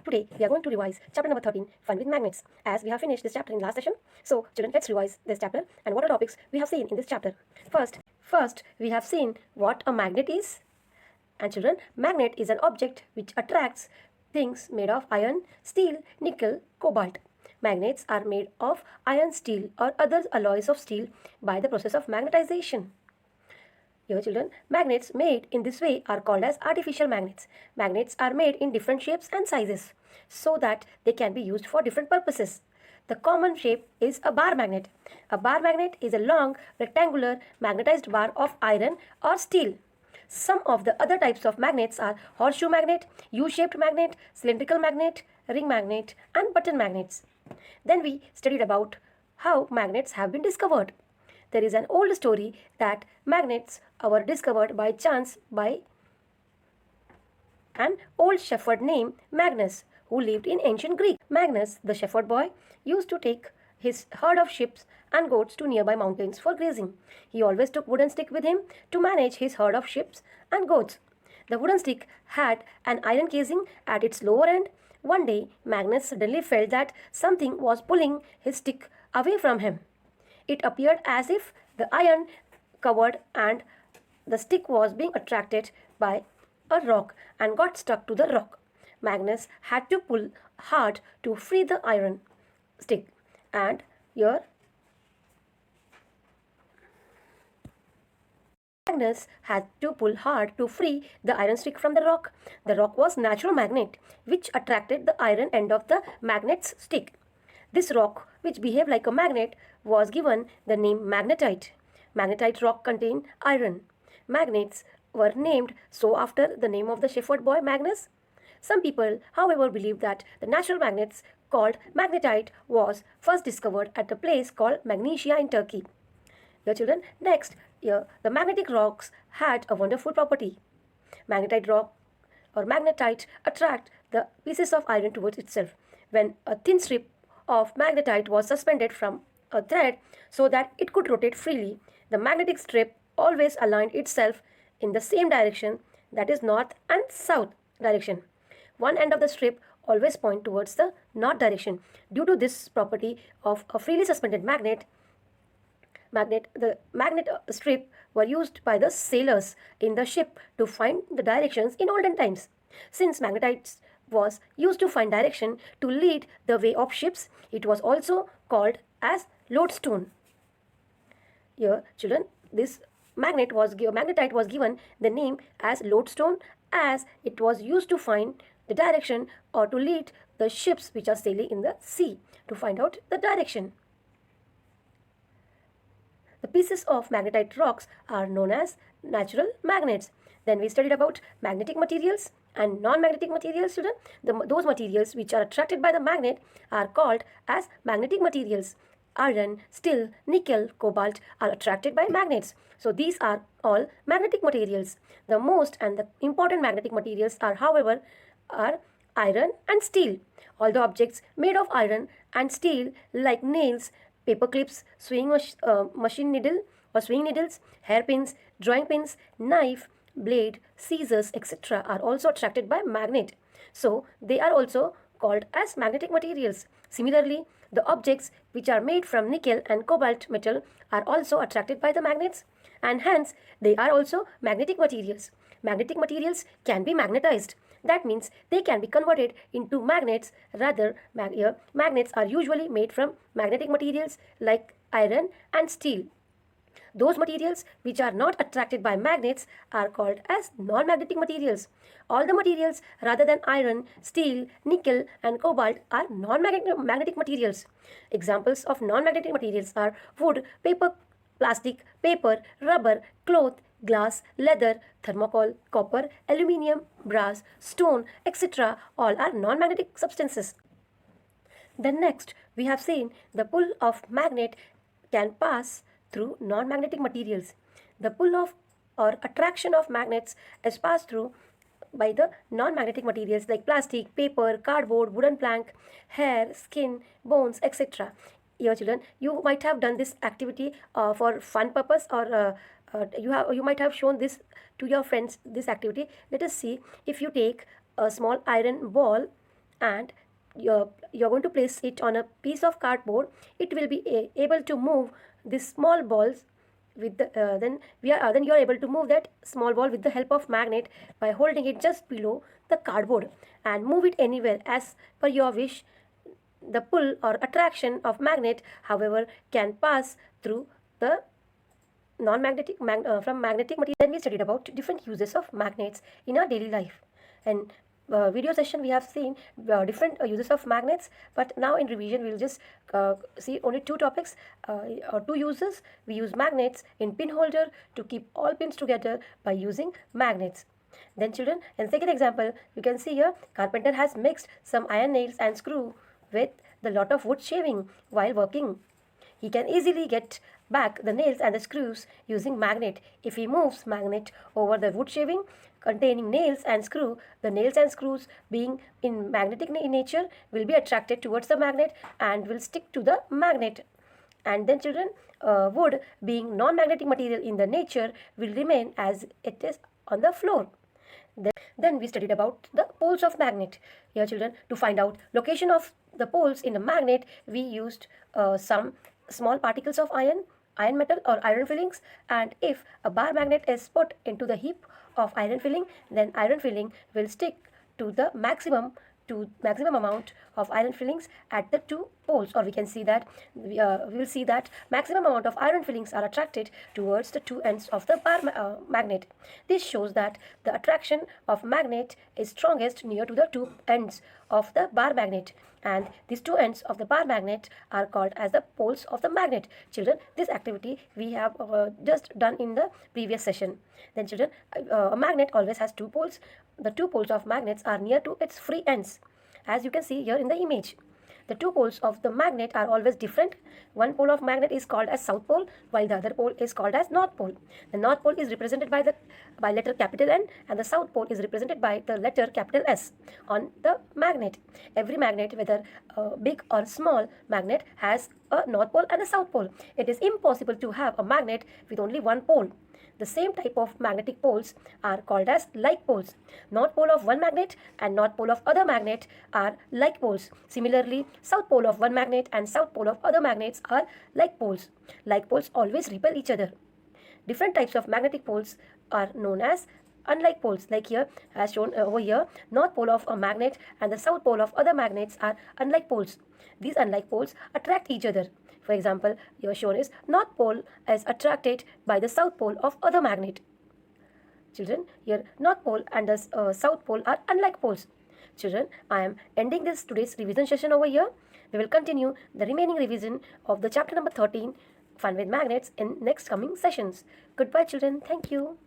Today we are going to revise chapter number 13, Fun with Magnets, as we have finished this chapter in last session. So children, let's revise this chapter and what are topics we have seen in this chapter. First we have seen what a magnet is. And children, magnet is an object which attracts things made of iron, steel, nickel, cobalt. Magnets are made of iron, steel or other alloys of steel by the process of magnetization. Here children, magnets made in this way are called as artificial magnets. Magnets are made in different shapes and sizes so that they can be used for different purposes. The common shape is a bar magnet. A bar magnet is a long rectangular magnetized bar of iron or steel. Some of the other types of magnets are horseshoe magnet, U-shaped magnet, cylindrical magnet, ring magnet and button magnets. Then we studied about how magnets have been discovered. There is an old story that magnets were discovered by chance by an old shepherd named Magnus who lived in ancient Greece. Magnus, the shepherd boy, used to take his herd of sheep and goats to nearby mountains for grazing. He always took wooden stick with him to manage his herd of sheep and goats. The wooden stick had an iron casing at its lower end. One day, Magnus suddenly felt that something was pulling his stick away from him. It appeared as if the iron covered and the stick was being attracted by a rock and got stuck to the rock. Magnus had to pull hard to free the iron stick, and here Magnus had to pull hard to free the iron stick from the rock. The rock was natural magnet which attracted the iron end of the magnet's stick. This rock, which behaved like a magnet, was given the name magnetite. Magnetite rock contained iron. Magnets were named so after the name of the shepherd boy Magnus. Some people, however, believe that the natural magnets called magnetite was first discovered at a place called Magnesia in Turkey. Dear children, next, here the magnetic rocks had a wonderful property. Magnetite rock or magnetite attract the pieces of iron towards itself. When a thin strip of magnetite was suspended from a thread so that it could rotate freely, the magnetic strip always aligned itself in the same direction, that is north and south direction. One end of the strip always point towards the north direction. Due to this property of a freely suspended the magnet strip were used by the sailors in the ship to find the directions in olden times. Since magnetite was used to find direction to lead the way of ships, it was also called as lodestone. Here, children, this magnetite was given the name as lodestone as it was used to find the direction or to lead the ships which are sailing in the sea to find out the direction. The pieces of magnetite rocks are known as natural magnets. Then we studied about magnetic materials and non-magnetic materials, children. Those materials which are attracted by the magnet are called as magnetic materials. Iron, steel, nickel, cobalt are attracted by magnets. So these are all magnetic materials. The most and the important magnetic materials are, however, are iron and steel. All the objects made of iron and steel like nails, paper clips, machine needle or swing needles, hairpins, drawing pins, knife, blade, scissors, etc. are also attracted by magnet. So they are also called as magnetic materials. Similarly, the objects which are made from nickel and cobalt metal are also attracted by the magnets, and hence they are also magnetic materials. Magnetic materials can be magnetized. That means they can be converted into magnets. Rather, magnets are usually made from magnetic materials like iron and steel. Those materials which are not attracted by magnets are called as non-magnetic materials. All the materials rather than iron, steel, nickel and cobalt are non-magnetic materials. Examples of non-magnetic materials are wood, paper, plastic, paper, rubber, cloth, glass, leather, thermocol, copper, aluminium, brass, stone, etc. all are non-magnetic substances. Then next, we have seen the pull of magnet can pass through non-magnetic materials. The pull of or attraction of magnets is passed through by the non-magnetic materials like plastic, paper, cardboard, wooden plank, hair, skin, bones, etc. Here children, you might have done this activity for fun purpose, or you might have shown this to your friends, this activity. Let us see. If you take a small iron ball and you're going to place it on a piece of cardboard. It will be able to move these small balls with the then you are able to move that small ball with the help of magnet by holding it just below the cardboard and move it anywhere as per your wish. The pull or attraction of magnet, however, can pass through the non-magnetic from magnetic material. Then we studied about different uses of magnets in our daily life. And video session we have seen different uses of magnets, but now in revision we will just see only two topics or two uses. We use magnets in pin holder to keep all pins together by using magnets. Then children, in second example, you can see here carpenter has mixed some iron nails and screw with the lot of wood shaving while working. He can easily get back the nails and the screws using magnet. If he moves magnet over the wood shaving containing nails and screw, the nails and screws being in magnetic in nature will be attracted towards the magnet and will stick to the magnet. And then children, wood being non-magnetic material in the nature will remain as it is on the floor. Then we studied about the poles of magnet. Here children, to find out location of the poles in a magnet, we used some small particles of iron metal or iron fillings, and if a bar magnet is put into the heap of iron filling, then iron filling will stick to the maximum amount of iron fillings at the two poles, or we can see that we will see that maximum amount of iron fillings are attracted towards the two ends of the bar magnet. This shows that the attraction of magnet is strongest near to the two ends of the bar magnet, and these two ends of the bar magnet are called as the poles of the magnet. Children, this activity we have just done in the previous session. Then children, a magnet always has two poles. The two poles of magnets are near to its free ends, as you can see here in the image. The two poles of the magnet are always different. One pole of magnet is called as south pole, while the other pole is called as north pole. The north pole is represented by letter capital N, and the south pole is represented by the letter capital S on the magnet. Every magnet, whether big or small magnet, has a north pole and a south pole. It is impossible to have a magnet with only one pole. The same type of magnetic poles are called as like poles. North pole of one magnet and north pole of other magnet are like poles. Similarly, south pole of one magnet and south pole of other magnets are like poles. Like poles always repel each other. Different types of magnetic poles are known as unlike poles. Like here, as shown over here, north pole of a magnet and the south pole of other magnets are unlike poles. These unlike poles attract each other. For example, here shown is north pole is attracted by the south pole of other magnet. Children, here north pole and the south pole are unlike poles. Children, I am ending this today's revision session over here. We will continue the remaining revision of the chapter number 13, Fun with Magnets, in next coming sessions. Goodbye children. Thank you.